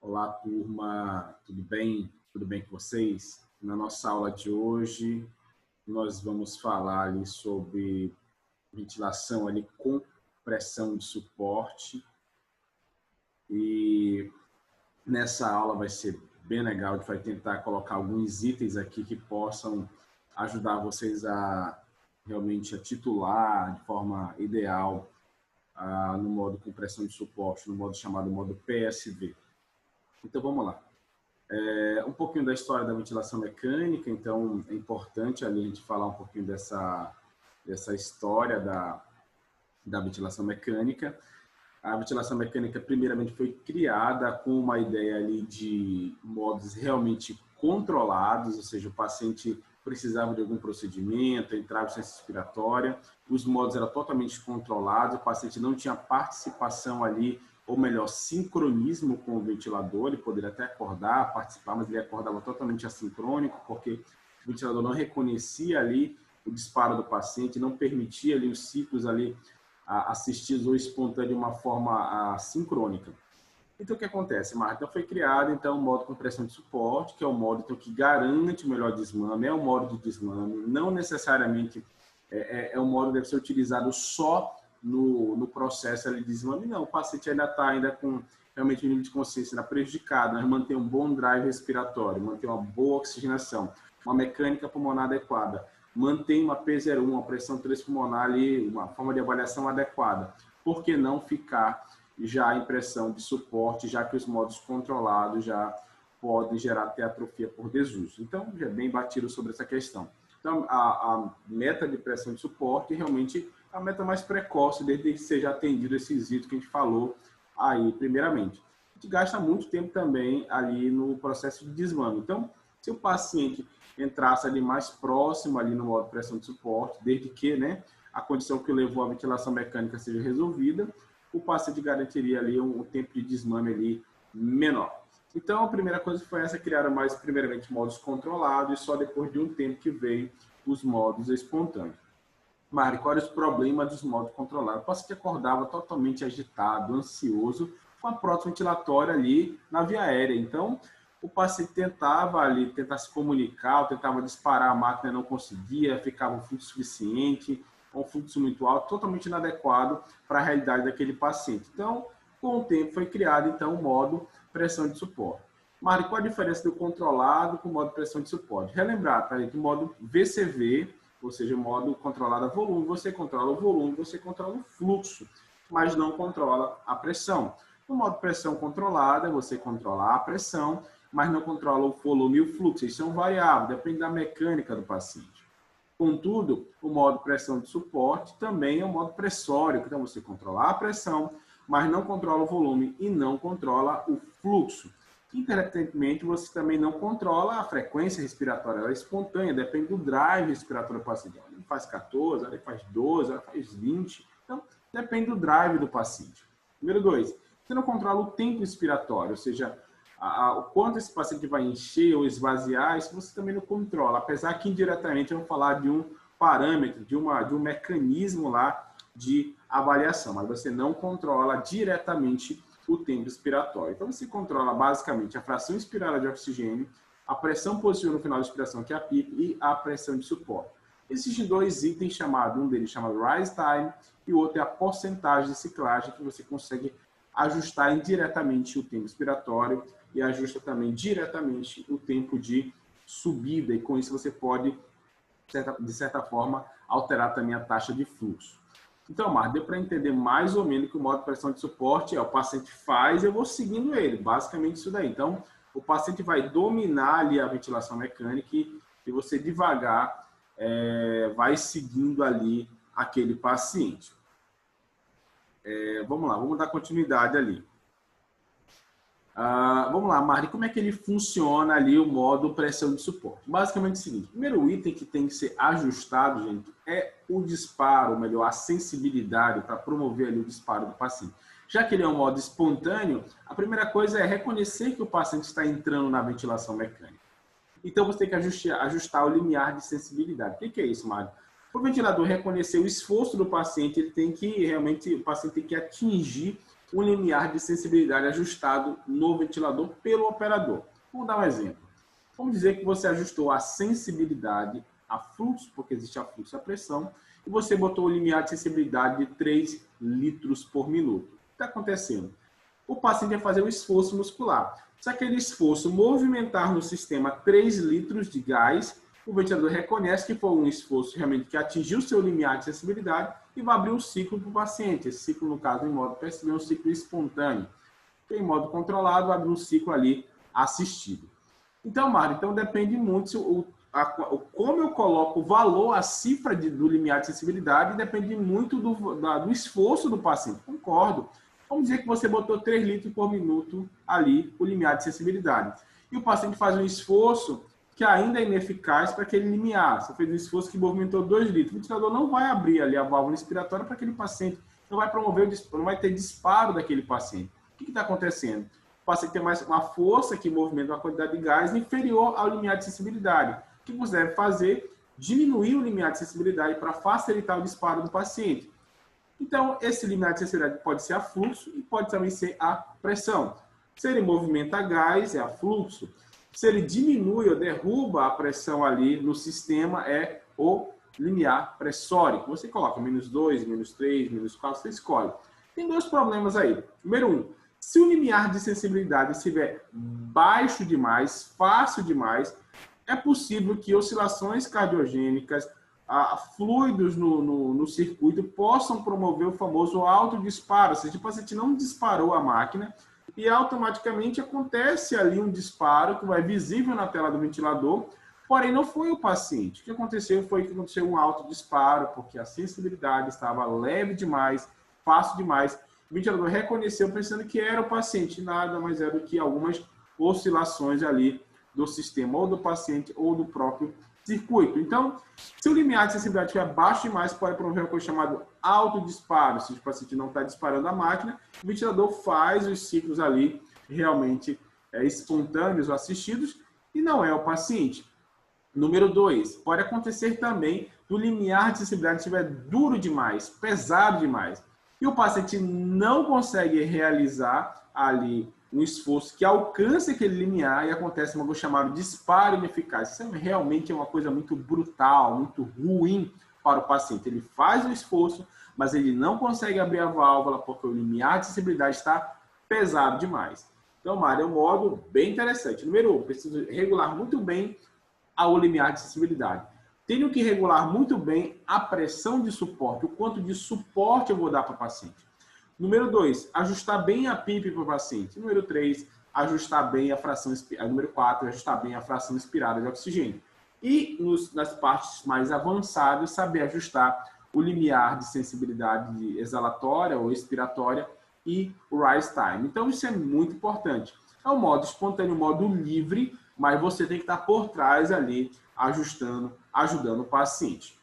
Olá, turma, tudo bem? Tudo bem com vocês? Na nossa aula de hoje, nós vamos falar ali sobre ventilação ali com pressão de suporte e nessa aula vai ser bem legal, a gente vai tentar colocar alguns itens aqui que possam ajudar vocês a realmente a titular de forma ideal no modo com pressão de suporte, no modo chamado modo PSV. Então vamos lá. Um pouquinho da história da ventilação mecânica, então é importante ali a gente falar um pouquinho dessa história da ventilação mecânica. A ventilação mecânica, primeiramente, foi criada com uma ideia ali de modos realmente controlados, ou seja, o paciente precisava de algum procedimento, entrava em ciência respiratória, os modos eram totalmente controlados, o paciente não tinha participação ali, ou melhor, sincronismo com o ventilador, ele poderia até acordar, participar, mas ele acordava totalmente assincrônico, porque o ventilador não reconhecia ali o disparo do paciente, não permitia ali os ciclos ali assistidos ou espontâneos de uma forma sincrônica. Então, o que acontece, Marta? Então, foi criado então, um modo com pressão de suporte, que é o modo então, que garante o melhor desmame, é um modo de desmame, não necessariamente é um modo que deve ser utilizado só no processo de desmame, não. O paciente ainda está com realmente um nível de consciência prejudicado, mas mantém um bom drive respiratório, mantém uma boa oxigenação, uma mecânica pulmonar adequada, mantém uma P01, uma pressão transpulmonar ali, uma forma de avaliação adequada. Por que não ficar já em pressão de suporte, já que os modos controlados já podem gerar até atrofia por desuso? Então, já é bem batido sobre essa questão. Então, a meta de pressão de suporte realmente é a meta mais precoce, desde que seja atendido esses itens que a gente falou aí, primeiramente. A gente gasta muito tempo também ali no processo de desmame. Então, se o paciente entrasse ali mais próximo ali no modo de pressão de suporte, desde que a condição que levou à ventilação mecânica seja resolvida, o paciente garantiria ali um tempo de desmame ali menor. Então, a primeira coisa foi essa, criaram mais, primeiramente, modos controlados, e só depois de um tempo que veio os modos espontâneos. Mari, qual era os problemas dos modos controlados? O paciente acordava totalmente agitado, ansioso, com a prótese ventilatória ali na via aérea. Então, o paciente tentava se comunicar, tentava disparar, a máquina não conseguia, ficava um fluxo suficiente, um fluxo muito alto, totalmente inadequado para a realidade daquele paciente. Então, com o tempo foi criado então o modo pressão de suporte. Mari, qual a diferença do controlado com o modo pressão de suporte? Relembrar, tá? Que o modo VCV, ou seja, o modo controlado a volume, você controla o volume, você controla o fluxo, mas não controla a pressão. No modo pressão controlada, você controla a pressão, mas não controla o volume e o fluxo. Isso é um variável, depende da mecânica do paciente. Contudo, o modo pressão de suporte também é um modo pressório, então você controla a pressão, mas não controla o volume e não controla o fluxo. Intermitentemente, você também não controla a frequência respiratória, ela é espontânea, depende do drive respiratório do paciente. Ele faz 14, ele faz 12, ele faz 20, então depende do drive do paciente. Número 2, você não controla o tempo expiratório, ou seja, o quanto esse paciente vai encher ou esvaziar, isso você também não controla, apesar que indiretamente vamos falar de um parâmetro, de um mecanismo lá de avaliação, mas você não controla diretamente o tempo expiratório. Então, você controla basicamente a fração inspirada de oxigênio, a pressão positiva no final da expiração, que é a PIP, e a pressão de suporte. Existem dois itens chamados, um deles chama rise time e o outro é a porcentagem de ciclagem, que você consegue ajustar indiretamente o tempo expiratório e ajusta também diretamente o tempo de subida, e com isso você pode, de certa forma, alterar também a taxa de fluxo. Então, Mar, deu para entender mais ou menos que o modo de pressão de suporte o paciente faz, eu vou seguindo ele, basicamente isso daí. Então, o paciente vai dominar ali a ventilação mecânica e você devagar vai seguindo ali aquele paciente. Vamos lá, vamos dar continuidade ali. Vamos lá, Mari, como é que ele funciona ali o modo pressão de suporte? Basicamente é o seguinte, o primeiro item que tem que ser ajustado, gente, é o disparo, ou melhor, a sensibilidade para promover ali o disparo do paciente. Já que ele é um modo espontâneo, a primeira coisa é reconhecer que o paciente está entrando na ventilação mecânica. Então, você tem que ajustar o limiar de sensibilidade. O que é isso, Mari? Para o ventilador reconhecer o esforço do paciente, ele tem que realmente, o paciente tem que atingir um limiar de sensibilidade ajustado no ventilador pelo operador. Vamos dar um exemplo. Vamos dizer que você ajustou a sensibilidade a fluxo, porque existe a fluxo e a pressão, e você botou o limiar de sensibilidade de 3 litros por minuto. O que está acontecendo? O paciente vai fazer um esforço muscular. Se aquele esforço movimentar no sistema 3 litros de gás, o ventilador reconhece que foi um esforço realmente que atingiu o seu limiar de sensibilidade e vai abrir um ciclo para o paciente. Esse ciclo, no caso, em modo PSV, é um ciclo espontâneo. Em modo controlado, abre um ciclo ali assistido. Então, Mário, depende muito como eu coloco o valor, a cifra do limiar de sensibilidade, depende muito do esforço do paciente. Concordo. Vamos dizer que você botou 3 litros por minuto ali, o limiar de sensibilidade. E o paciente faz um esforço que ainda é ineficaz para aquele limiar. Você fez um esforço que movimentou 2 litros. O ventilador não vai abrir ali a válvula inspiratória para aquele paciente. Não vai promover, não vai ter disparo daquele paciente. O que está acontecendo? O paciente tem mais uma força que movimenta uma quantidade de gás inferior ao limiar de sensibilidade. O que você deve fazer? Diminuir o limiar de sensibilidade para facilitar o disparo do paciente. Então, esse limiar de sensibilidade pode ser a fluxo e pode também ser a pressão. Se ele movimenta gás, é a fluxo. Se ele diminui ou derruba a pressão ali no sistema, é o limiar pressórico. Você coloca -2, -3, -4, você escolhe. Tem 2 problemas aí. Número 1, se o limiar de sensibilidade estiver baixo demais, fácil demais, é possível que oscilações cardiogênicas, fluidos no circuito possam promover o famoso autodisparo, ou seja, o paciente não disparou a máquina e automaticamente acontece ali um disparo que vai visível na tela do ventilador, porém não foi o paciente. O que aconteceu foi que aconteceu um autodisparo, porque a sensibilidade estava leve demais, fácil demais. O ventilador reconheceu pensando que era o paciente, nada mais era do que algumas oscilações ali do sistema, ou do paciente, ou do próprio circuito. Então, se o limiar de sensibilidade estiver baixo demais, pode promover uma coisa chamada autodisparo. Se o paciente não está disparando a máquina, o ventilador faz os ciclos ali realmente espontâneos ou assistidos e não é o paciente. Número 2, pode acontecer também do limiar de sensibilidade estiver duro demais, pesado demais, e o paciente não consegue realizar ali um esforço que alcance aquele limiar e acontece uma coisa chamada disparo ineficaz. Isso realmente é uma coisa muito brutal, muito ruim para o paciente. Ele faz o esforço, mas ele não consegue abrir a válvula porque o limiar de sensibilidade está pesado demais. Então, Mário, é um modo bem interessante. Número 1, preciso regular muito bem o limiar de sensibilidade. Tenho que regular muito bem a pressão de suporte, o quanto de suporte eu vou dar para o paciente. Número 2, ajustar bem a PIP para o paciente. Número 3, ajustar bem a fração expirada. Número 4, ajustar bem a fração expirada de oxigênio. E nas partes mais avançadas, saber ajustar o limiar de sensibilidade exalatória ou expiratória e o rise time. Então, isso é muito importante. É um modo espontâneo, um modo livre, mas você tem que estar por trás ali, ajustando, ajudando o paciente.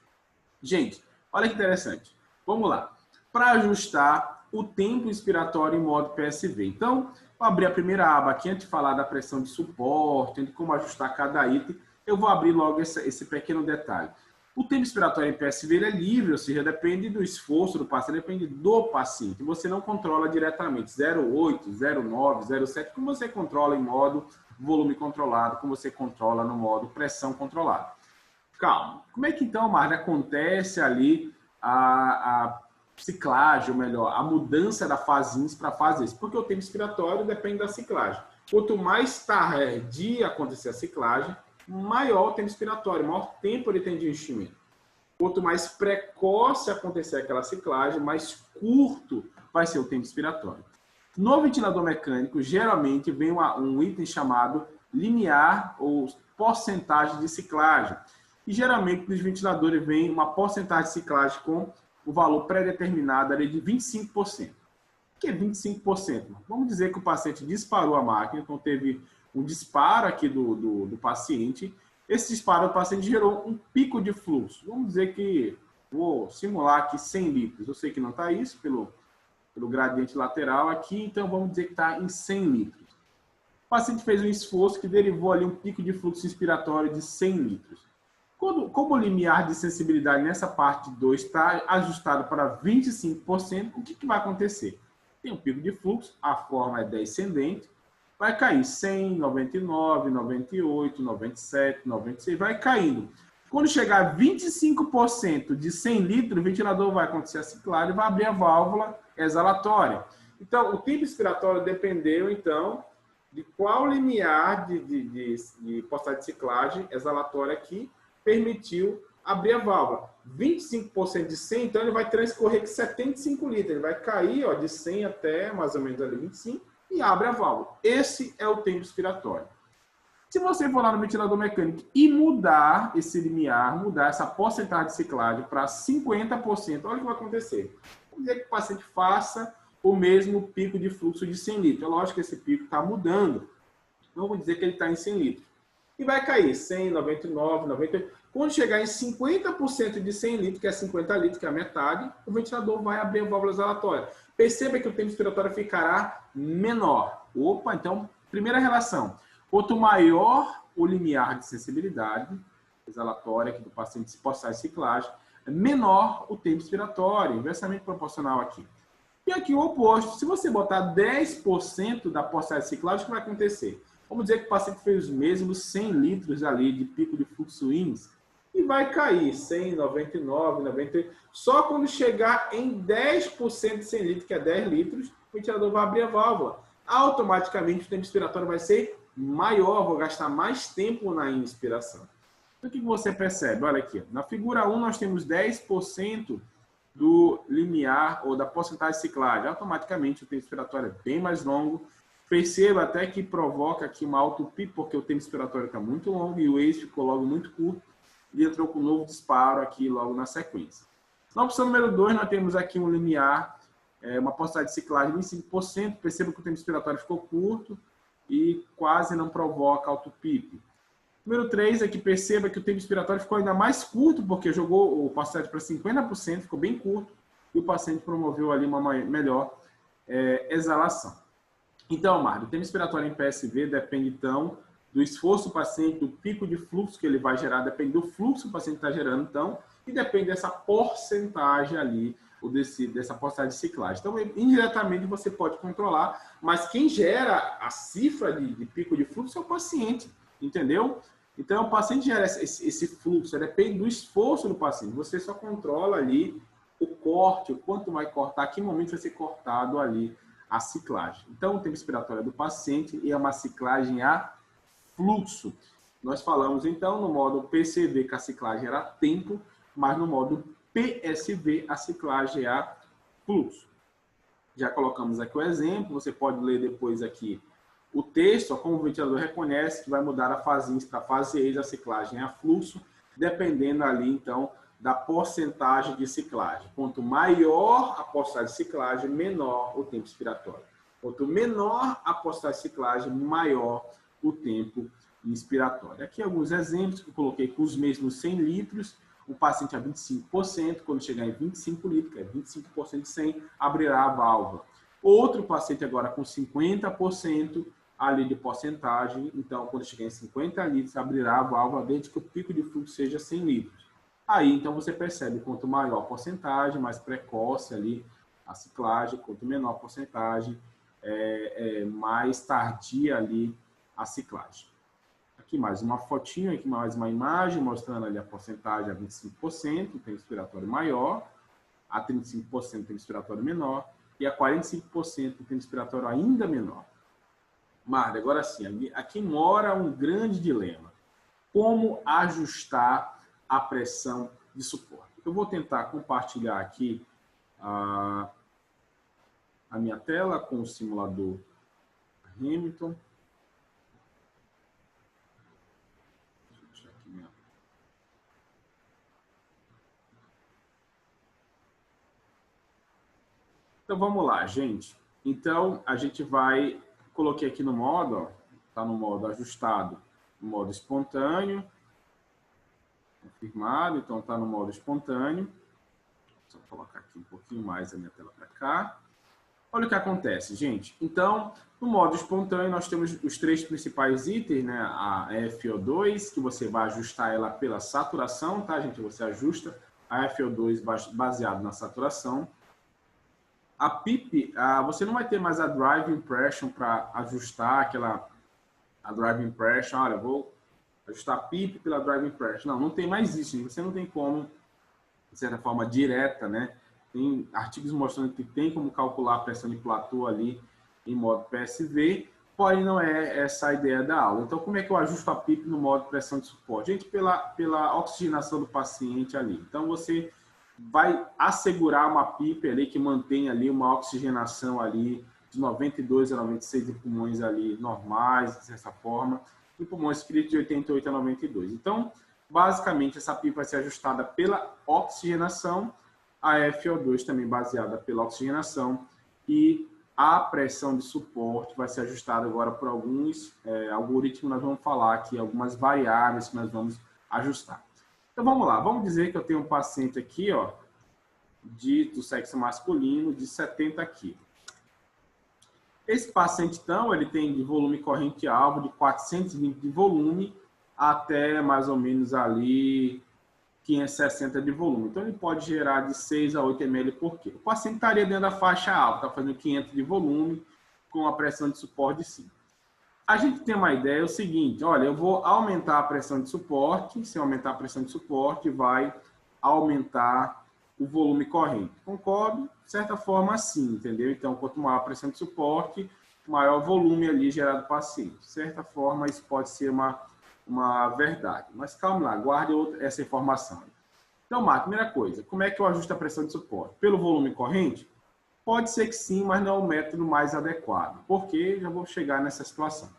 Gente, olha que interessante. Vamos lá. Para ajustar o tempo inspiratório em modo PSV. Então, vou abrir a primeira aba aqui, antes de falar da pressão de suporte, de como ajustar cada item, eu vou abrir logo esse pequeno detalhe. O tempo inspiratório em PSV é livre, ou seja, depende do esforço do paciente, depende do paciente. Você não controla diretamente 0,8, 0,9, 0,7, como você controla em modo volume controlado, como você controla no modo pressão controlada. Calma. Como é que então, Marta, acontece ali a ciclagem, ou melhor, a mudança da fase ins para a fase ex? Porque o tempo inspiratório depende da ciclagem. Quanto mais tardia acontecer a ciclagem, maior o tempo inspiratório, maior tempo ele tem de enchimento. Quanto mais precoce acontecer aquela ciclagem, mais curto vai ser o tempo inspiratório. No ventilador mecânico, geralmente vem um item chamado limiar ou porcentagem de ciclagem. E geralmente nos ventiladores vem uma porcentagem de ciclagem com o valor pré-determinado ali de 25%. O que é 25%? Vamos dizer que o paciente disparou a máquina, então teve um disparo aqui do paciente. Esse disparo do paciente gerou um pico de fluxo. Vamos dizer que, vou simular aqui 100 litros. Eu sei que não está isso pelo gradiente lateral aqui, então vamos dizer que está em 100 litros. O paciente fez um esforço que derivou ali um pico de fluxo inspiratório de 100 litros. Como o limiar de sensibilidade nessa parte 2 está ajustado para 25%, o que vai acontecer? tem um pico de fluxo, a forma é descendente, vai cair 100, 99, 98, 97, 96, vai caindo. Quando chegar a 25% de 100 litros, o ventilador vai acontecer a ciclagem e vai abrir a válvula exalatória. Então, o tempo expiratório dependeu, então, de qual limiar de postagem de ciclagem exalatória que permitiu abrir a válvula. 25% de 100, então ele vai transcorrer com 75 litros. Ele vai cair de 100 até mais ou menos ali 25 e abre a válvula. Esse é o tempo expiratório. Se você for lá no ventilador mecânico e mudar esse limiar, mudar essa porcentagem de ciclagem para 50%, olha o que vai acontecer. Vamos dizer que o paciente faça o mesmo pico de fluxo de 100 litros. É lógico que esse pico está mudando. Então, vamos dizer que ele está em 100 litros. E vai cair 100, 99, 98. Quando chegar em 50% de 100 litros, que é 50 litros, que é a metade, o ventilador vai abrir a válvula exalatória. Perceba que o tempo expiratório ficará menor. Opa, então, primeira relação. Quanto maior o limiar de sensibilidade exalatória aqui do paciente postar ciclagem, menor o tempo expiratório, inversamente proporcional aqui. E aqui o oposto, se você botar 10% da postagem de ciclagem, o que vai acontecer? Vamos dizer que o paciente fez os mesmos 100 litros ali de pico de fluxo INS e vai cair 100, 99, 98. Só quando chegar em 10% de 100 litros, que é 10 litros, o ventilador vai abrir a válvula. Automaticamente o tempo expiratório vai ser maior, vou gastar mais tempo na inspiração. Então, o que você percebe? Olha aqui, na figura 1 nós temos 10% do limiar ou da porcentagem de ciclagem. Automaticamente o tempo expiratório é bem mais longo. Perceba até que provoca aqui uma auto-pico, porque o tempo expiratório está muito longo e o eixo ficou logo muito curto e entrou com um novo disparo aqui logo na sequência. Na opção número 2, nós temos aqui um limiar, uma porcentagem de ciclagem de 25%. Perceba que o tempo expiratório ficou curto e quase não provoca auto-pico. Número 3 é que perceba que o tempo expiratório ficou ainda mais curto, porque jogou o paciente para 50%, ficou bem curto, e o paciente promoveu ali uma melhor exalação. Então, Mário, o tempo expiratório em PSV depende, então, do esforço do paciente, do pico de fluxo que ele vai gerar, depende do fluxo que o paciente está gerando, então, e depende dessa porcentagem ali, ou dessa porcentagem de ciclagem. Então, indiretamente você pode controlar, mas quem gera a cifra de pico de fluxo é o paciente, entendeu? Então, o paciente gera esse fluxo, depende do esforço do paciente. Você só controla ali o corte, o quanto vai cortar, que momento vai ser cortado ali a ciclagem. Então, o tempo expiratório é do paciente e é uma ciclagem a fluxo. Nós falamos, então, no modo PCV que a ciclagem era tempo, mas no modo PSV a ciclagem é a fluxo. Já colocamos aqui o exemplo, você pode ler depois aqui o texto, como o ventilador reconhece que vai mudar a fase INS para a fase EIS, a ciclagem é a fluxo, dependendo ali, então, da porcentagem de ciclagem. Quanto maior a porcentagem de ciclagem, menor o tempo expiratório. Quanto menor a porcentagem de ciclagem, maior o tempo inspiratório. Aqui alguns exemplos que eu coloquei com os mesmos 100 litros, o paciente a 25%, quando chegar em 25 litros, que é 25% de 100, abrirá a válvula. Outro paciente agora com 50% ali de porcentagem, então quando chegar em 50 litros, abrirá a válvula desde que o pico de fluxo seja 100 litros. Aí, então, você percebe quanto maior a porcentagem, mais precoce ali a ciclagem, quanto menor a porcentagem, mais tardia ali a ciclagem. Aqui mais uma fotinho, aqui mais uma imagem mostrando ali a porcentagem a 25%, o tempo expiratório maior, a 35% o tempo expiratório menor e a 45% o tempo expiratório ainda menor. Marta, agora sim, aqui mora um grande dilema. Como ajustar a pressão de suporte? Eu vou tentar compartilhar aqui a minha tela com o simulador Hamilton. Então, vamos lá, gente. Então, a gente vai... Coloquei aqui no modo, está no modo ajustado, no modo espontâneo. Confirmado, então está no modo espontâneo. Só colocar aqui um pouquinho mais a minha tela para cá. Olha o que acontece, gente. Então, no modo espontâneo, nós temos os três principais itens, né? A FO2, que você vai ajustar ela pela saturação, tá, gente? Você ajusta a FO2 baseado na saturação. a PIP, você não vai ter mais a Drive Impression para ajustar a Drive Impression. Olha, eu vou ajustar a PIP pela Drive Impression. Não, não tem mais isso. Você não tem como, de certa forma, direta, né? Tem artigos mostrando que tem como calcular a pressão de platô ali em modo PSV, porém não é essa a ideia da aula. Então, como é que eu ajusto a PIP no modo pressão de suporte? Gente, pela oxigenação do paciente ali. Então, você vai assegurar uma PIP ali que mantém ali uma oxigenação ali de 92 a 96 de pulmões ali normais, dessa forma, e pulmões críticos de 88 a 92. Então, basicamente, essa PIP vai ser ajustada pela oxigenação, a FO2 também baseada pela oxigenação, e a pressão de suporte vai ser ajustada agora por alguns algoritmos. Nós vamos falar aqui algumas variáveis que nós vamos ajustar. Então vamos lá, vamos dizer que eu tenho um paciente aqui, ó, do sexo masculino, de 70 quilos. Esse paciente, então, ele tem de volume corrente alvo de 420 de volume até mais ou menos ali 560 de volume. Então, ele pode gerar de 6 a 8 ml por quilo. O paciente estaria dentro da faixa alta, está fazendo 500 de volume com a pressão de suporte de 5. A gente tem uma ideia, é o seguinte, olha, eu vou aumentar a pressão de suporte, se eu aumentar a pressão de suporte, vai aumentar o volume corrente. Concordo? De certa forma, sim, entendeu? Então, quanto maior a pressão de suporte, maior o volume ali gerado do paciente. De certa forma, isso pode ser uma verdade. Mas calma lá, guarde essa informação. Então, Marco, primeira coisa, como é que eu ajusto a pressão de suporte? Pelo volume corrente? Pode ser que sim, mas não é o método mais adequado. Porque já vou chegar nessa situação.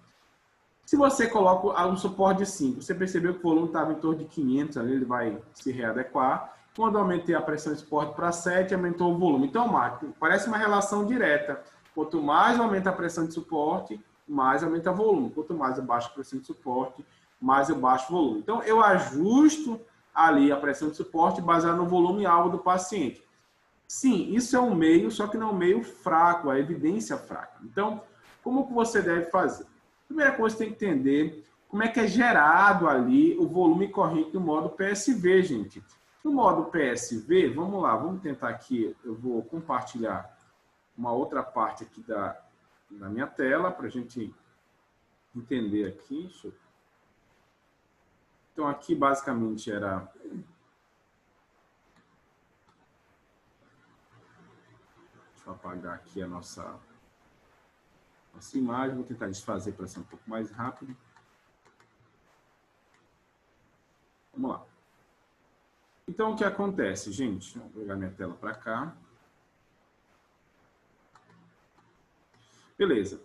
Se você coloca um suporte de 5, você percebeu que o volume estava em torno de 500, ali ele vai se readequar. Quando eu aumentei a pressão de suporte para 7, aumentou o volume. Então, Marco, parece uma relação direta. Quanto mais aumenta a pressão de suporte, mais aumenta o volume. Quanto mais eu baixo a pressão de suporte, mais eu baixo o volume. Então, eu ajusto ali a pressão de suporte baseado no volume alvo do paciente. Sim, isso é um meio, só que não é um meio fraco, a evidência fraca. Então, como que você deve fazer? Primeira coisa, você tem que entender como é que é gerado ali o volume corrente no modo PSV, gente. No modo PSV, vamos lá, vamos tentar aqui, eu vou compartilhar uma outra parte aqui da minha tela para a gente entender aqui. Então, aqui basicamente era... Deixa eu apagar aqui a nossa imagem, vou tentar desfazer para ser um pouco mais rápido. Vamos lá. Então, o que acontece, gente? Vou pegar minha tela para cá. Beleza.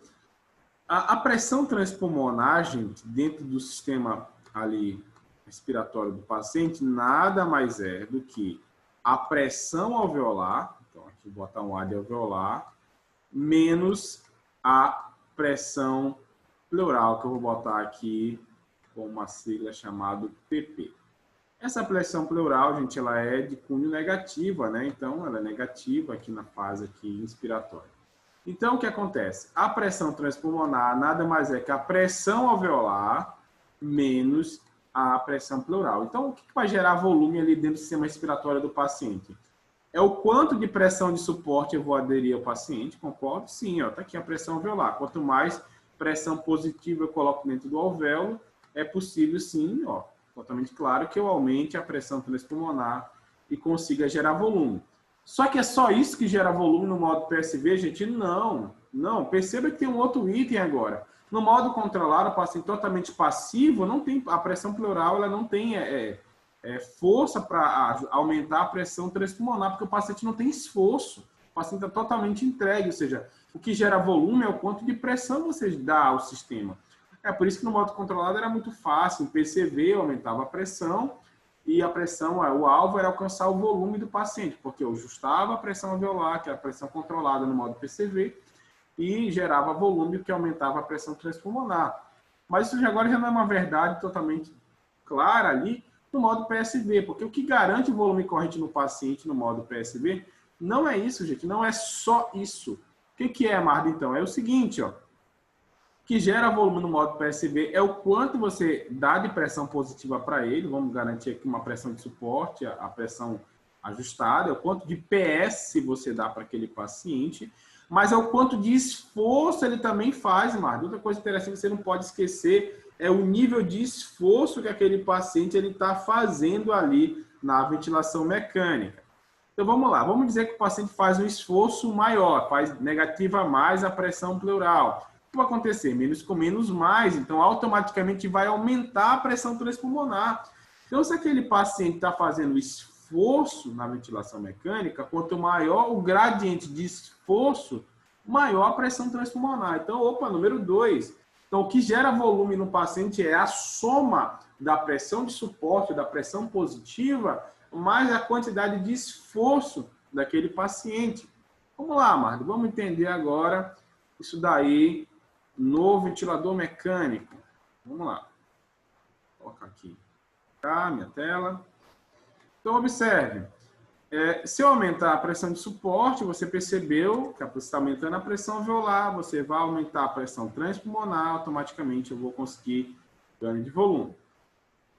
A pressão transpulmonar, gente, dentro do sistema ali respiratório do paciente, nada mais é do que a pressão alveolar, então aqui vou botar um A de alveolar, menos a pressão pleural, que eu vou botar aqui com uma sigla chamada PP. Essa pressão pleural, gente, ela é de cunho negativa, né? Então, ela é negativa aqui na fase aqui inspiratória. Então, o que acontece? A pressão transpulmonar nada mais é que a pressão alveolar menos a pressão pleural. Então, o que vai gerar volume ali dentro do sistema respiratório do paciente? É o quanto de pressão de suporte eu vou aderir ao paciente, concordo? Sim, ó, tá aqui a pressão alveolar. Quanto mais pressão positiva eu coloco dentro do alvéolo, é possível sim, ó, totalmente claro que eu aumente a pressão transpulmonar e consiga gerar volume. Só que é só isso que gera volume no modo PSV, gente? Não, não. Perceba que tem um outro item agora. No modo controlado, o paciente totalmente passivo, não tem, a pressão pleural ela não tem força para aumentar a pressão transpulmonar, porque o paciente não tem esforço. O paciente está totalmente entregue, ou seja, o que gera volume é o quanto de pressão você dá ao sistema. É por isso que no modo controlado era muito fácil. Em PCV eu aumentava a pressão e a pressão, o alvo era alcançar o volume do paciente, porque eu ajustava a pressão alveolar, que era a pressão controlada no modo PCV, e gerava volume, que aumentava a pressão transpulmonar. Mas isso agora já não é uma verdade totalmente clara ali no modo PSV, porque o que garante o volume corrente no paciente no modo PSV não é isso, gente, não é só isso. O que é, Marda, então? É o seguinte, ó, que gera volume no modo PSV é o quanto você dá de pressão positiva para ele. Vamos garantir aqui uma pressão de suporte, a pressão ajustado, é o quanto de PS você dá para aquele paciente, mas é o quanto de esforço ele também faz, Marcos. Outra coisa interessante que você não pode esquecer é o nível de esforço que aquele paciente está fazendo ali na ventilação mecânica. Então vamos lá, vamos dizer que o paciente faz um esforço maior, negativa mais a pressão pleural. O que vai acontecer? Menos com menos mais, então automaticamente vai aumentar a pressão transpulmonar. Então se aquele paciente está fazendo esforço na ventilação mecânica, quanto maior o gradiente de esforço, maior a pressão transpulmonar. Então, número 2. Então, o que gera volume no paciente é a soma da pressão de suporte, da pressão positiva, mais a quantidade de esforço daquele paciente. Vamos lá, Marco, vamos entender agora isso daí no ventilador mecânico. Vamos lá. Vou colocar aqui minha tela. Então, observe. Se eu aumentar a pressão de suporte, você percebeu que você está aumentando a pressão alveolar, você vai aumentar a pressão transpulmonar, automaticamente eu vou conseguir ganho de volume.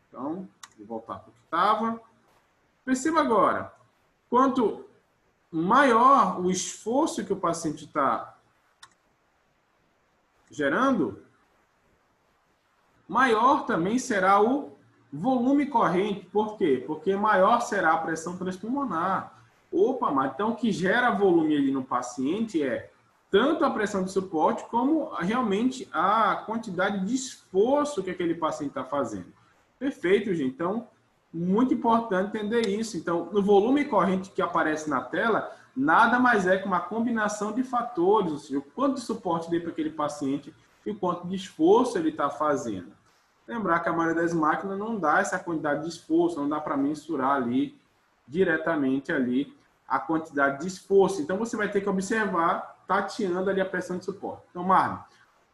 Então, vou voltar para o que estava. Perceba agora, quanto maior o esforço que o paciente está gerando, maior também será o volume corrente. Por quê? Porque maior será a pressão transpulmonar. Mas então o que gera volume ali no paciente é tanto a pressão de suporte como realmente a quantidade de esforço que aquele paciente está fazendo. Perfeito, gente. Então, muito importante entender isso. Então, no volume corrente que aparece na tela, nada mais é que uma combinação de fatores, ou seja, o quanto de suporte dei para aquele paciente e o quanto de esforço ele está fazendo. Lembrar que a maioria das máquinas não dá essa quantidade de esforço, não dá para mensurar ali, diretamente ali, a quantidade de esforço. Então, você vai ter que observar, tateando ali a pressão de suporte. Então, Marlon,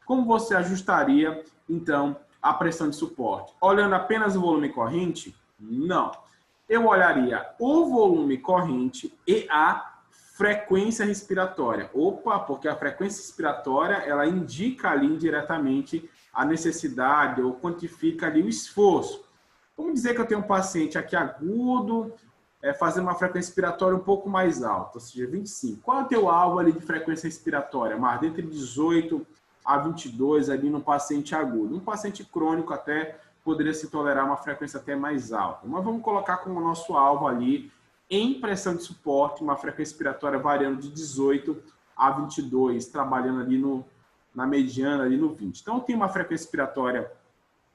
como você ajustaria, então, a pressão de suporte? Olhando apenas o volume corrente? Não. Eu olharia o volume corrente e a frequência respiratória. Porque a frequência respiratória, ela indica ali indiretamente a necessidade ou quantifica ali o esforço. Vamos dizer que eu tenho um paciente aqui agudo, fazendo uma frequência respiratória um pouco mais alta, ou seja, 25. Qual é o teu alvo ali de frequência respiratória? Mais entre 18 a 22 ali no paciente agudo. Um paciente crônico até poderia se tolerar uma frequência até mais alta. Mas vamos colocar como nosso alvo ali, em pressão de suporte, uma frequência respiratória variando de 18 a 22, trabalhando ali na mediana, ali no 20. Então, tem uma frequência respiratória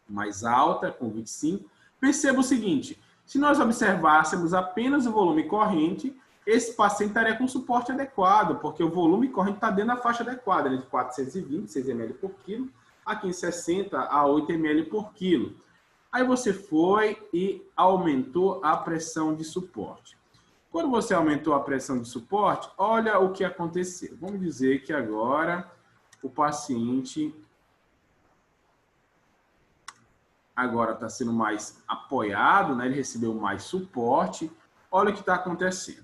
mais alta, com 25. Perceba o seguinte, se nós observássemos apenas o volume corrente, esse paciente estaria com suporte adequado, porque o volume corrente está dentro da faixa adequada, de 420, 6 ml por quilo, aqui em 60 a 8 ml por quilo. Aí você foi e aumentou a pressão de suporte. Quando você aumentou a pressão de suporte, olha o que aconteceu. Vamos dizer que agora o paciente agora está sendo mais apoiado, né? Ele recebeu mais suporte. Olha o que está acontecendo.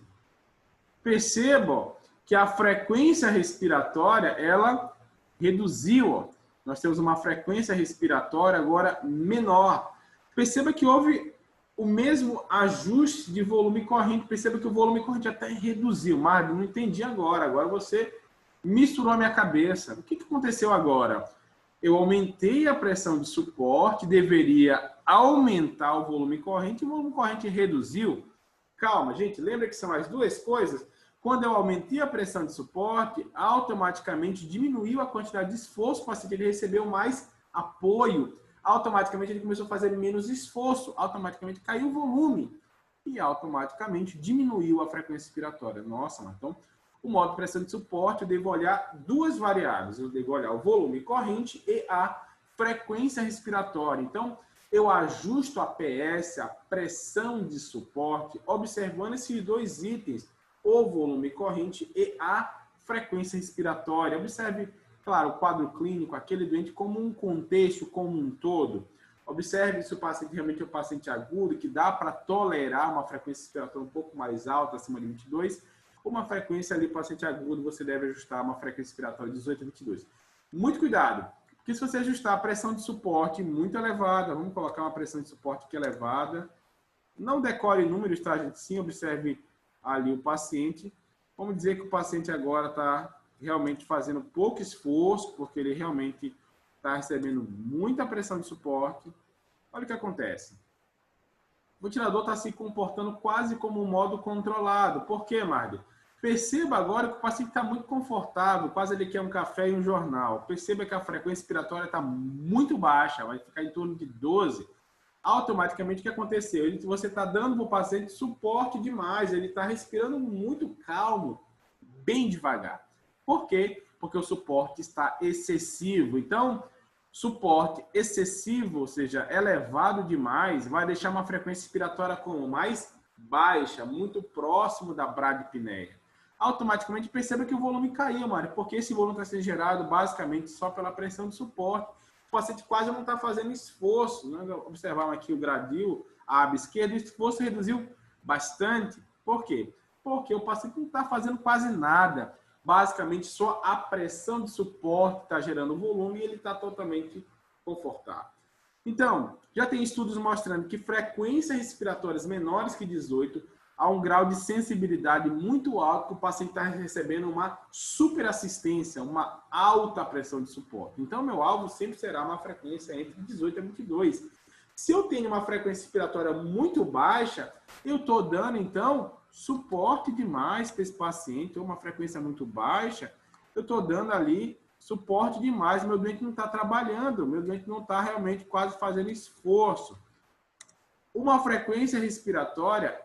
Perceba que a frequência respiratória, ela reduziu. Ó. Nós temos uma frequência respiratória agora menor. Perceba que houve o mesmo ajuste de volume corrente. Perceba que o volume corrente até reduziu. Mas não entendi agora. Agora você misturou a minha cabeça. O que aconteceu agora? Eu aumentei a pressão de suporte, deveria aumentar o volume corrente, e o volume corrente reduziu. Calma, gente, lembra que são as duas coisas? Quando eu aumentei a pressão de suporte, automaticamente diminuiu a quantidade de esforço, o paciente ele recebeu mais apoio. Automaticamente ele começou a fazer menos esforço, automaticamente caiu o volume e automaticamente diminuiu a frequência respiratória. Nossa, mas então o modo de pressão de suporte, eu devo olhar duas variáveis. Eu devo olhar o volume corrente e a frequência respiratória. Então, eu ajusto a PS, a pressão de suporte, observando esses dois itens, o volume corrente e a frequência respiratória. Observe, claro, o quadro clínico, aquele doente como um contexto, como um todo. Observe se o paciente realmente é um paciente agudo, que dá para tolerar uma frequência respiratória um pouco mais alta, acima de 22, uma frequência ali, paciente agudo, você deve ajustar uma frequência respiratória de 18 a 22. Muito cuidado, porque se você ajustar a pressão de suporte muito elevada, vamos colocar uma pressão de suporte que é elevada, Não decore números, tá, gente? Sim, observe ali o paciente. Vamos dizer que o paciente agora está realmente fazendo pouco esforço, porque ele realmente está recebendo muita pressão de suporte. Olha o que acontece. O ventilador está se comportando quase como um modo controlado. Por quê, Mardi? Perceba agora que o paciente está muito confortável, quase ele quer um café e um jornal. Perceba que a frequência respiratória está muito baixa, vai ficar em torno de 12. Automaticamente, o que aconteceu? Você está dando para o paciente suporte demais, ele está respirando muito calmo, bem devagar. Por quê? Porque o suporte está excessivo. Então, suporte excessivo, ou seja, elevado demais, vai deixar uma frequência respiratória como mais baixa, muito próximo da bradipneia. Automaticamente perceba que o volume caiu, Mário, porque esse volume está sendo gerado basicamente só pela pressão de suporte. O paciente quase não está fazendo esforço. Né? Observar aqui o gradil, a aba esquerda, o esforço reduziu bastante. Por quê? Porque o paciente não está fazendo quase nada. Basicamente, só a pressão de suporte está gerando volume e ele está totalmente confortável. Então, já tem estudos mostrando que frequências respiratórias menores que 18 há um grau de sensibilidade muito alto que o paciente está recebendo uma superassistência, uma alta pressão de suporte. Então, meu alvo sempre será uma frequência entre 18 a 22. Se eu tenho uma frequência respiratória muito baixa, eu estou dando, então, suporte demais para esse paciente, ou uma frequência muito baixa, eu estou dando ali suporte demais, meu doente não está trabalhando, meu doente não está realmente quase fazendo esforço. Uma frequência respiratória,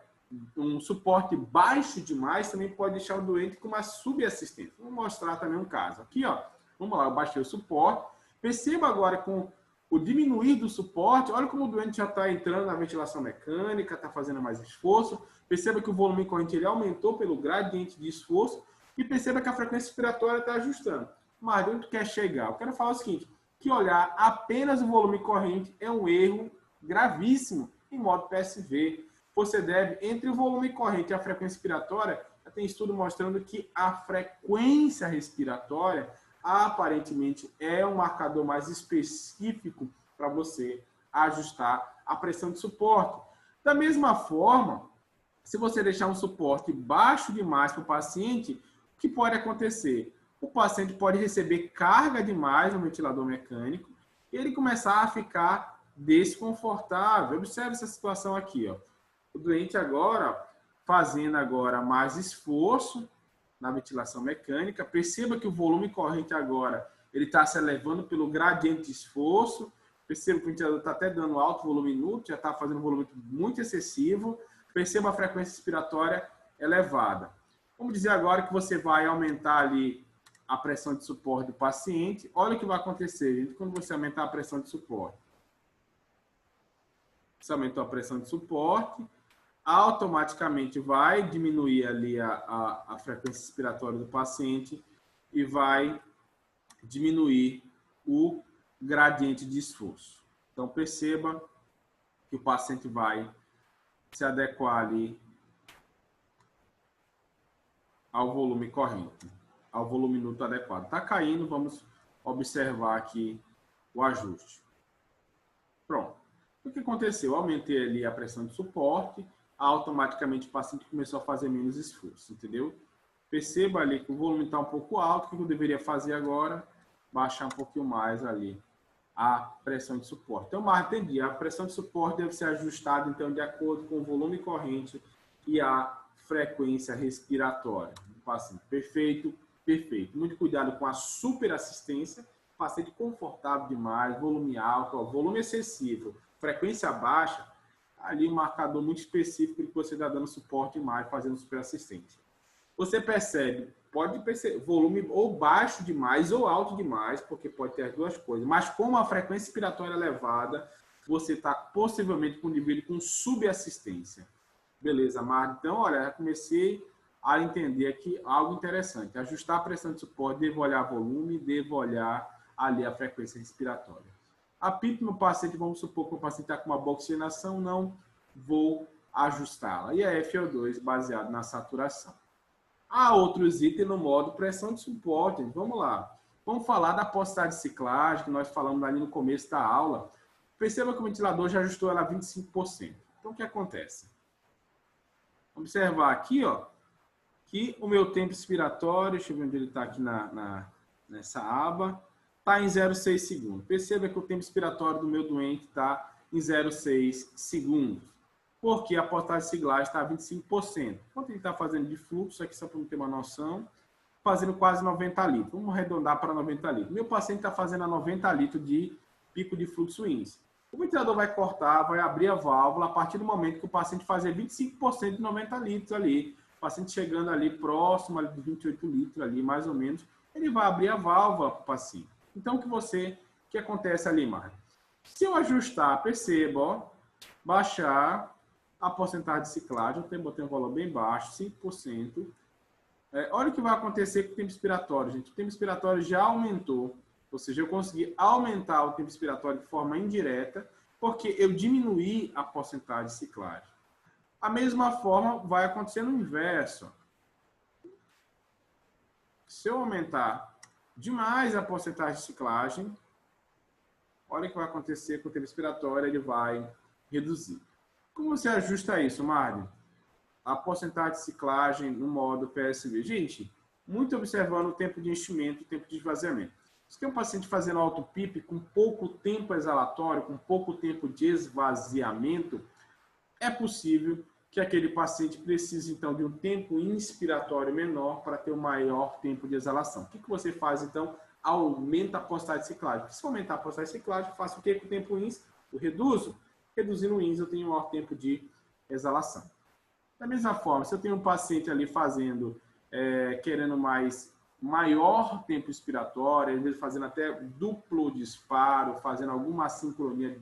um suporte baixo demais, também pode deixar o doente com uma subassistência. Vou mostrar também um caso. Aqui, ó, vamos lá, eu baixei o suporte. Perceba agora com o diminuir do suporte, olha como o doente já está entrando na ventilação mecânica, está fazendo mais esforço. Perceba que o volume corrente ele aumentou pelo gradiente de esforço e perceba que a frequência respiratória está ajustando. Mas onde tu quer chegar? Eu quero falar o seguinte, que olhar apenas o volume corrente é um erro gravíssimo em modo PSV. Você deve, entre o volume corrente e a frequência respiratória, já tem estudo mostrando que a frequência respiratória aparentemente é um marcador mais específico para você ajustar a pressão de suporte. Da mesma forma, se você deixar um suporte baixo demais para o paciente, o que pode acontecer? O paciente pode receber carga demais no ventilador mecânico e ele começar a ficar desconfortável. Observe essa situação aqui, ó. O doente agora, fazendo agora mais esforço na ventilação mecânica, perceba que o volume corrente agora, ele está se elevando pelo gradiente de esforço, perceba que o ventilador está até dando alto volume inútil, já está fazendo um volume muito excessivo, perceba a frequência respiratória elevada. Vamos dizer agora que você vai aumentar ali a pressão de suporte do paciente. Olha o que vai acontecer, gente, quando você aumentar a pressão de suporte. Você aumentou a pressão de suporte, automaticamente vai diminuir ali a frequência respiratória do paciente e vai diminuir o gradiente de esforço. Então, perceba que o paciente vai se adequar ali ao volume corrente, ao volume minuto adequado. Está caindo, vamos observar aqui o ajuste. Pronto. O que aconteceu? Eu aumentei ali a pressão de suporte, automaticamente o paciente começou a fazer menos esforço, entendeu? Perceba ali que o volume está um pouco alto, o que eu deveria fazer agora? Baixar um pouquinho mais ali a pressão de suporte. Então, mas entendi, a pressão de suporte deve ser ajustada, então, de acordo com o volume corrente e a frequência respiratória do paciente. Perfeito, perfeito. Muito cuidado com a superassistência, paciente confortável demais, volume alto, ó, volume excessivo, frequência baixa, ali um marcador muito específico que você está dando suporte mais, fazendo superassistência. Você percebe, pode perceber, volume ou baixo demais ou alto demais, porque pode ter as duas coisas, mas com uma frequência respiratória elevada, você está possivelmente com um nível com subassistência. Beleza, Mar? Então, olha, já comecei a entender aqui algo interessante. Ajustar a pressão de suporte, devo olhar volume, devo olhar ali a frequência respiratória. A PIP no paciente, vamos supor que o paciente está com uma boa oxigenação, não vou ajustá-la. E a FO2 baseado na saturação. Há outros itens no modo pressão de suporte. Vamos lá. Vamos falar da postagem de ciclagem, que nós falamos ali no começo da aula. Perceba que o ventilador já ajustou ela a 25%. Então, o que acontece? Observar aqui, ó, que o meu tempo expiratório, deixa eu ver onde ele está aqui nessa aba, está em 0,6 segundos. Perceba que o tempo expiratório do meu doente está em 0,6 segundos. Porque a porcentagem de ciclagem está a 25%. Quanto ele está fazendo de fluxo, aqui só para não ter uma noção, fazendo quase 90 litros. Vamos arredondar para 90 litros. Meu paciente está fazendo a 90 litros de pico de fluxo índice. O ventilador vai cortar, vai abrir a válvula a partir do momento que o paciente fazer 25% de 90 litros ali. O paciente chegando ali próximo ali de 28 litros ali, mais ou menos, ele vai abrir a válvula para o paciente. Então, o que acontece ali, Mário? Se eu ajustar, perceba, ó, baixar a porcentagem de ciclagem, eu botei um valor bem baixo, 5%. Olha o que vai acontecer com o tempo expiratório, gente. O tempo expiratório já aumentou. Ou seja, eu consegui aumentar o tempo expiratório de forma indireta, porque eu diminuí a porcentagem de ciclagem. A mesma forma vai acontecer no inverso. Se eu aumentar demais a porcentagem de ciclagem, olha o que vai acontecer com o tempo expiratório, ele vai reduzir. Como você ajusta isso, Mário? A porcentagem de ciclagem no modo PSV. Gente, muito observando o tempo de enchimento e o tempo de esvaziamento. Se tem um paciente fazendo auto-PIP com pouco tempo exalatório, com pouco tempo de esvaziamento, é possível que aquele paciente precise, então, de um tempo inspiratório menor para ter um maior tempo de exalação. O que você faz, então? Aumenta a porcentagem de ciclagem. Se aumentar a porcentagem de ciclagem, faço o que com o tempo ins? Eu reduzo. Reduzindo o ins, eu tenho um maior tempo de exalação. Da mesma forma, se eu tenho um paciente ali fazendo, querendo maior tempo expiratório, às vezes fazendo até duplo disparo, fazendo alguma assincronia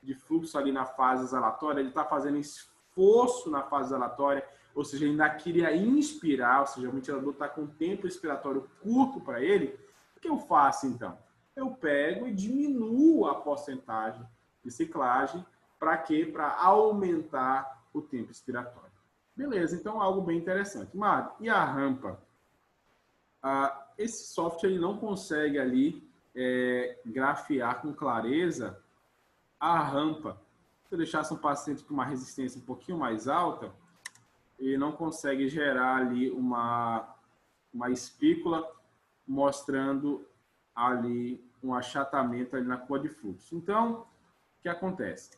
de fluxo ali na fase exalatória, ele está fazendo esforço na fase exalatória, ou seja, ele ainda queria inspirar, ou seja, o ventilador está com tempo expiratório curto para ele. O que eu faço então? Eu pego e diminuo a porcentagem de ciclagem. Para quê? Para aumentar o tempo expiratório. Beleza, então algo bem interessante. Mário, e a rampa? Esse software ele não consegue ali grafiar com clareza a rampa. Se eu deixasse um paciente com uma resistência um pouquinho mais alta, ele não consegue gerar ali uma espícula mostrando ali um achatamento ali na curva de fluxo. Então, o que acontece?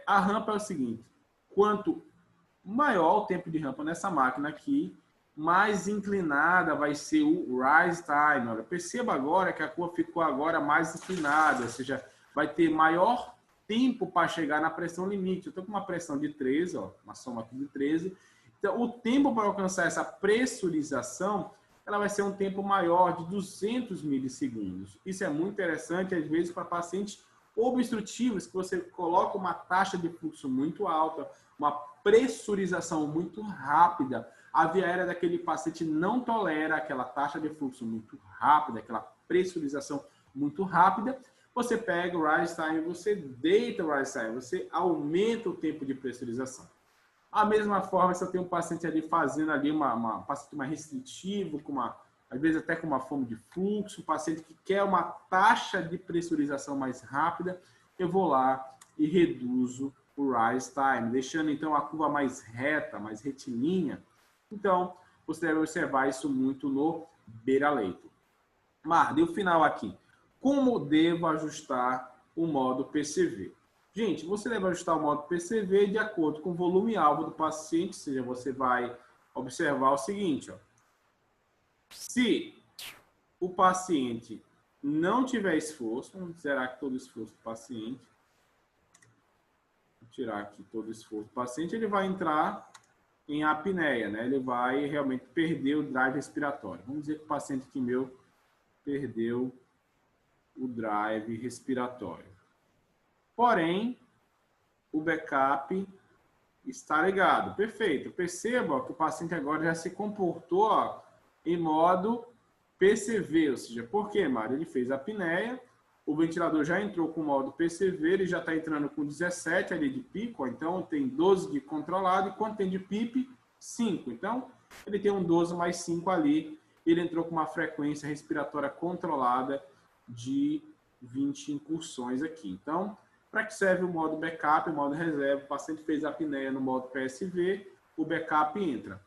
A rampa é o seguinte, quanto maior o tempo de rampa nessa máquina aqui, mais inclinada vai ser o rise time. Olha, perceba agora que a curva ficou agora mais inclinada, ou seja, vai ter maior tempo para chegar na pressão limite. Eu estou com uma pressão de 13, ó, uma soma aqui de 13. Então, o tempo para alcançar essa pressurização, ela vai ser um tempo maior, de 200 milissegundos. Isso é muito interessante, às vezes, para pacientes obstrutivos, que você coloca uma taxa de fluxo muito alta, uma pressurização muito rápida. A via aérea daquele paciente não tolera aquela taxa de fluxo muito rápida, aquela pressurização muito rápida. Você pega o rise time, você deita o rise time, você aumenta o tempo de pressurização. A mesma forma, se eu tenho um paciente ali fazendo ali um paciente mais restritivo, às vezes até com uma fome de fluxo, um paciente que quer uma taxa de pressurização mais rápida, eu vou lá e reduzo o rise time, deixando então a curva mais reta, mais retilínea. Então, você deve observar isso muito no beira-leito. Mar, deu final aqui. Como devo ajustar o modo PCV? Gente, você deve ajustar o modo PCV de acordo com o volume-alvo do paciente, ou seja, você vai observar o seguinte, ó. Se o paciente não tiver esforço, vamos zerar aqui todo o esforço do paciente, vou tirar aqui todo o esforço do paciente, ele vai entrar em apneia, né? Ele vai realmente perder o drive respiratório. Vamos dizer que o paciente aqui meu perdeu o drive respiratório. Porém, o backup está ligado. Perfeito. Perceba que o paciente agora já se comportou, ó, em modo PCV, ou seja, por quê, Mário? Ele fez a apneia, o ventilador já entrou com o modo PCV, ele já está entrando com 17 ali de pico, ó, então tem 12 de controlado, e quanto tem de PIP? 5. Então, ele tem um 12 mais 5 ali, ele entrou com uma frequência respiratória controlada de 20 incursões aqui. Então, Para que serve o modo backup, o modo reserva? O paciente fez a apneia no modo PSV, o backup entra.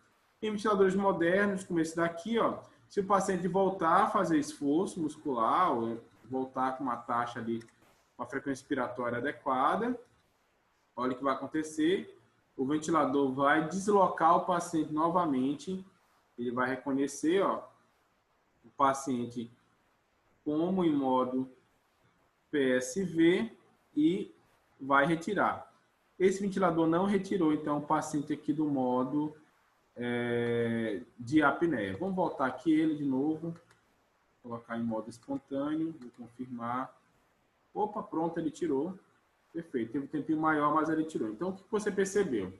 Em ventiladores modernos, como esse daqui, ó, se o paciente voltar a fazer esforço muscular, ou voltar com uma taxa ali, uma frequência respiratória adequada, olha o que vai acontecer. O ventilador vai deslocar o paciente novamente. Ele vai reconhecer, ó, o paciente como em modo PSV e vai retirar. Esse ventilador não retirou, então, o paciente aqui do modo de apneia. Vamos voltar aqui ele de novo. Vou colocar em modo espontâneo. Vou confirmar. Opa, pronto, ele tirou. Perfeito. Teve um tempinho maior, mas ele tirou. Então, o que você percebeu?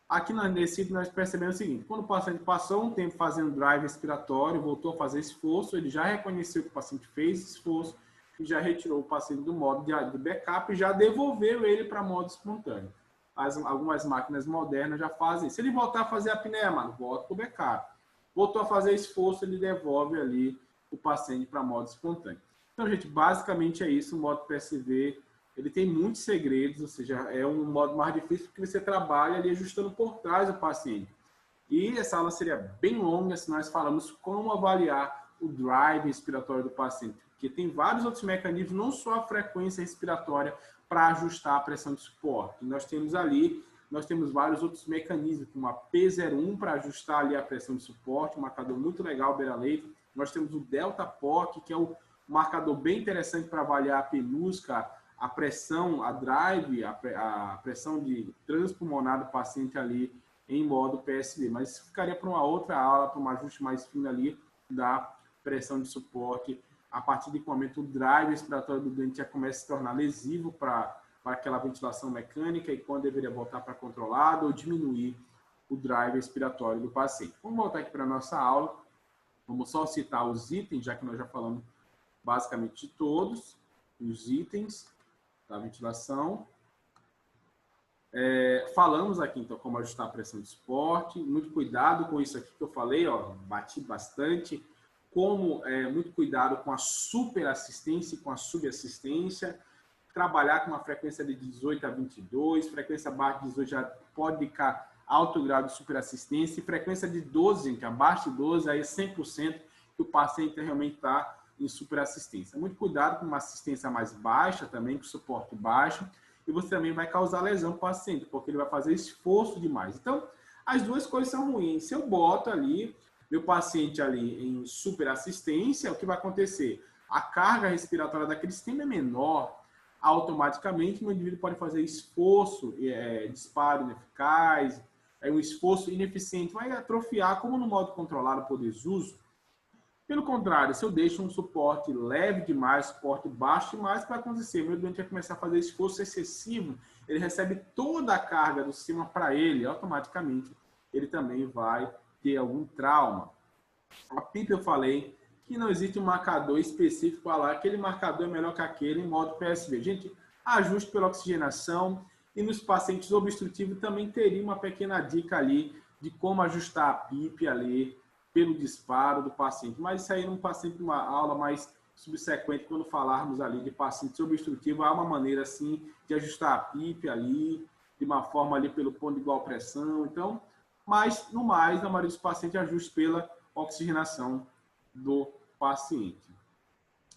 Aqui nesse item nós percebemos o seguinte: quando o paciente passou um tempo fazendo drive respiratório, voltou a fazer esforço, ele já reconheceu que o paciente fez esforço e já retirou o paciente do modo de backup e já devolveu ele para modo espontâneo. Algumas máquinas modernas já fazem isso. Se ele voltar a fazer a apneia, mano, volta para o backup. Voltou a fazer esforço, ele devolve ali o paciente para modo espontâneo. Então, gente, basicamente é isso. O modo PSV, ele tem muitos segredos, ou seja, é um modo mais difícil porque você trabalha ali ajustando por trás do paciente. E essa aula seria bem longa se nós falamos como avaliar o drive respiratório do paciente, porque tem vários outros mecanismos, não só a frequência respiratória, para ajustar a pressão de suporte. Nós temos vários outros mecanismos, como a P01 para ajustar ali a pressão de suporte, um marcador muito legal, beira-leito. Nós temos o Delta POC, que é um marcador bem interessante para avaliar a penusca, a pressão, a drive, a pressão de transpulmonar do paciente ali em modo PSV. Mas isso ficaria para uma outra aula, para um ajuste mais fino ali da pressão de suporte. A partir de que momento o drive respiratório do doente já começa a se tornar lesivo para aquela ventilação mecânica e quando deveria voltar para controlado ou diminuir o drive respiratório do paciente. Vamos voltar aqui para a nossa aula. Vamos só citar os itens, já que nós já falamos basicamente de todos os itens da ventilação. Falamos aqui, então, como ajustar a pressão de suporte. Muito cuidado com isso aqui que eu falei, ó, bati bastante. Muito cuidado com a superassistência e com a subassistência. Trabalhar com uma frequência de 18 a 22, frequência abaixo de 18 já pode indicar alto grau de superassistência, e frequência de 12, gente, abaixo de 12, aí é 100% que o paciente realmente está em superassistência. Muito cuidado com uma assistência mais baixa também, com suporte baixo, e você também vai causar lesão para o paciente, porque ele vai fazer esforço demais. Então, as duas coisas são ruins. Se eu boto ali meu paciente ali em superassistência, o que vai acontecer? A carga respiratória daquele sistema é menor, automaticamente o indivíduo pode fazer esforço, disparo ineficaz, um esforço ineficiente, vai atrofiar, como no modo controlado por desuso. Pelo contrário, se eu deixo um suporte leve demais, suporte baixo demais, o que vai acontecer? Meu doente vai começar a fazer esforço excessivo, ele recebe toda a carga do sistema para ele, automaticamente ele também vai ter algum trauma. A PIP eu falei que não existe um marcador específico para lá, aquele marcador é melhor que aquele em modo PSV. Gente, ajuste pela oxigenação e nos pacientes obstrutivos também teria uma pequena dica ali de como ajustar a PIP ali pelo disparo do paciente. Mas isso aí num paciente, numa aula mais subsequente, quando falarmos ali de pacientes obstrutivos, há uma maneira assim de ajustar a PIP ali, de uma forma ali pelo ponto de igual pressão. Então, mas no mais, na maioria dos pacientes, ajuste pela oxigenação do paciente.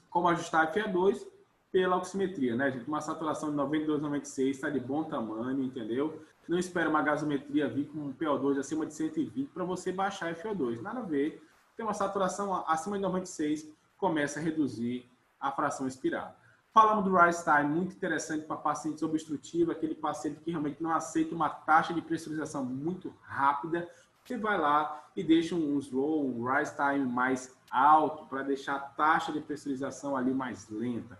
Como ajustar a FE2? Pela oximetria, né, gente? Uma saturação de 92, 96 está de bom tamanho, entendeu? Não espera uma gasometria vir com um PO2 acima de 120 para você baixar a FO2. Nada a ver. Tem uma saturação acima de 96, começa a reduzir a fração expirada. Falamos do rise time, muito interessante para pacientes obstrutivos, aquele paciente que realmente não aceita uma taxa de pressurização muito rápida. Você vai lá e deixa um slow, um rise time mais alto para deixar a taxa de pressurização ali mais lenta.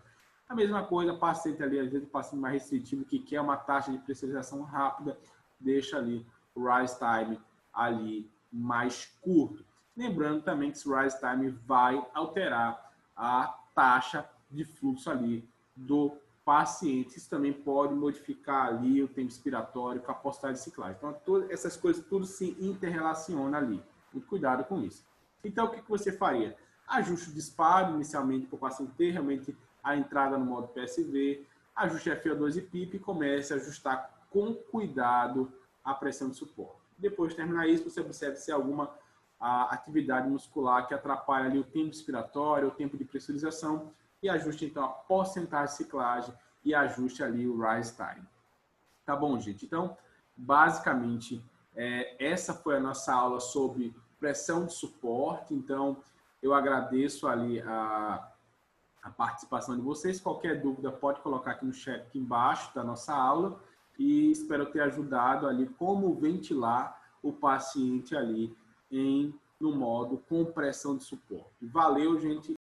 A mesma coisa, paciente ali, às vezes o paciente mais restritivo que quer uma taxa de pressurização rápida, deixa ali o rise time ali mais curto. Lembrando também que esse rise time vai alterar a taxa de fluxo ali do paciente. Isso também pode modificar ali o tempo expiratório, capacidade de ciclagem. Então, todas essas coisas tudo se interrelaciona ali. Muito cuidado com isso. Então, o que você faria? Ajuste o disparo inicialmente para o paciente ter realmente a entrada no modo PSV, ajuste FO2 e PIP e comece a ajustar com cuidado a pressão de suporte. Depois de terminar isso, você observa se há alguma atividade muscular que atrapalha ali o tempo expiratório, o tempo de pressurização, e ajuste então a porcentagem de ciclagem e ajuste ali o rise time. Tá bom, gente? Então, basicamente, essa foi a nossa aula sobre pressão de suporte. Então, eu agradeço ali a participação de vocês. Qualquer dúvida pode colocar aqui no chat aqui embaixo da nossa aula e espero ter ajudado ali como ventilar o paciente ali no modo compressão de suporte. Valeu, gente.